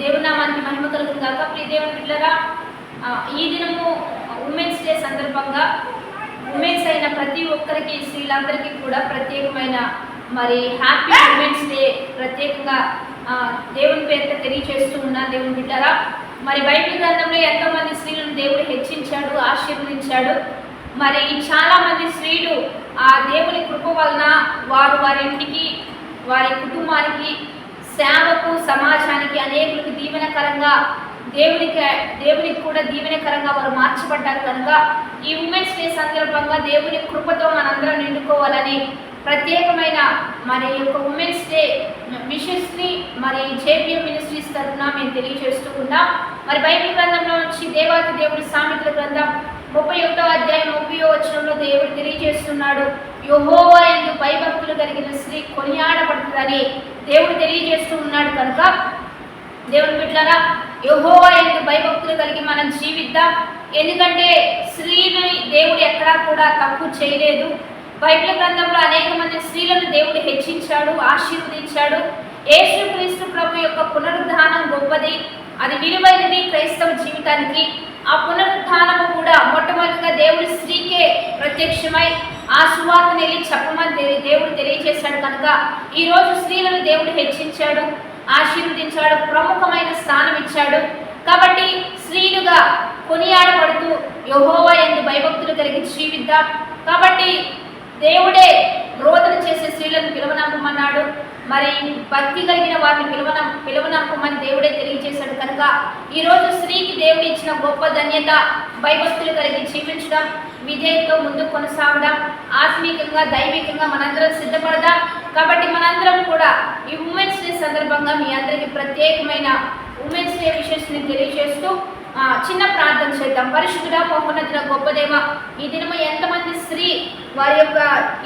దేవుని నామానికి మహిమ కలుగును గాక. ప్రియ దేవుని బిడ్డలారా, ఈ దినము ఉమెన్స్ డే సందర్భంగా ఉమెన్స్ అయిన ప్రతి ఒక్కరికి, స్త్రీలందరికీ కూడా ప్రత్యేకమైన మరి హ్యాపీ ఉమెన్స్ డే ప్రత్యేకంగా దేవుని పేరుతో తెలియజేస్తూ ఉన్నా. దేవుని బిడ్డలారా, మరి బైబిల్ గ్రంథంలో ఎంతోమంది స్త్రీలను దేవుడు హెచ్చించాడు, ఆశీర్వదించాడు. మరి చాలామంది స్త్రీలు ఆ దేవుని కృప వలన వారి ఇంటికి, వారి కుటుంబానికి, సేవకు, సమాజానికి అనేకులకు దీవెనకరంగా, దేవునికి కూడా దీవెనకరంగా వారు మార్చబడ్డారు. కనుక ఈ ఉమెన్స్ డే సందర్భంగా దేవుని కృపతో మనందరం నిండుకోవాలని ప్రత్యేకమైన మరి యొక్క ఉమెన్స్ డే విషెస్ని మరి జేపీఎం మినిస్ట్రీస్ తరఫున మేము తెలియజేస్తూ ఉన్నాం. మరి బైబిల్ గ్రంథంలో నుంచి దేవాతి దేవుడి సామెతల గ్రంథం 31వ అధ్యాయం 30వ వచనంలో దేవుడు తెలియజేస్తున్నాడు, యెహోవా యందు భయభక్తులు కలిగిన స్త్రీ కొనియాడబడుతుందని దేవుడు తెలియజేస్తూ ఉన్నాడు. కనుక దేవుని బిడ్డలారా, యెహోవా యందు భయభక్తులు కలిగి మనం జీవిద్దాం. ఎందుకంటే స్త్రీని దేవుడు ఎక్కడా కూడా తక్కువ చేయలేదు. బైబిల్ గ్రంథంలో అనేక మంది స్త్రీలను దేవుడు హెచ్చించాడు, ఆశీర్వదించాడు. యేసుక్రీస్తు ప్రభు యొక్క పునరుద్ధానం గొప్పది, అది విలువైనది క్రైస్తవ జీవితానికి. ఆ పునరుద్ధానము కూడా మొట్టమొదటిగా దేవుడి స్త్రీకే ప్రత్యక్షమై ఆ సువార్తను వెళ్ళి చెప్పమని దేవుడు తెలియజేశాడు. కనుక ఈరోజు స్త్రీలను దేవుడు హెచ్చించాడు, ఆశీర్వదించాడు, ప్రముఖమైన స్థానం ఇచ్చాడు. కాబట్టి స్త్రీలుగా కొనియాడబడుతూ యెహోవా యందు భయభక్తులు కలిగి జీవిద్దాం. కాబట్టి దేవుడే రోదన చేసే స్త్రీలను పిలువనంపమన్నాడు. మరి భక్తి కలిగిన వారిని పిలువనంపమని దేవుడే తెలియజేశాడు. కనుక ఈరోజు స్త్రీకి దేవుడు ఇచ్చిన గొప్ప ధన్యత భయభక్తులు కలిగి జీవించడం, విధేయతతో ముందుకు కొనసాగడం, ఆత్మీయంగా దైవికంగా మనందరం సిద్ధపడదాం. కాబట్టి మనందరం కూడా ఈ ఉమెన్స్ డే సందర్భంగా మీ అందరికీ ప్రత్యేకమైన ఉమెన్స్ డే విషెస్ని తెలియజేస్తూ చిన్న ప్రార్థన చేద్దాం. పరిశుద్ధుడా, మహోన్నతుడ, గొప్ప దేవ, ఈ దినము ఎంతమంది స్త్రీ వారి యొక్క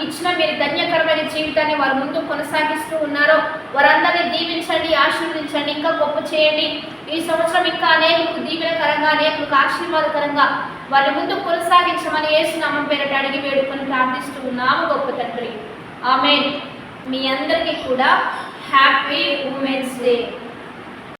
ఇచ్చిన మీరు ధన్యకరమైన జీవితాన్ని వారు ముందు కొనసాగిస్తూ ఉన్నారో వారందరినీ దీవించండి, ఆశీర్వదించండి, ఇంకా గొప్ప చేయండి. ఈ సంవత్సరం ఇంకా అనేకులకు దీవెనకరంగా, అనేకులకు ఆశీర్వాదకరంగా వారి ముందు కొనసాగించమని యేసు నామం పేరట అడిగి వేడుకొని ప్రార్థిస్తూ ఉన్నాము గొప్ప తండ్రి. ఆమేన్. మీ అందరికీ కూడా హ్యాపీ ఉమెన్స్ డే.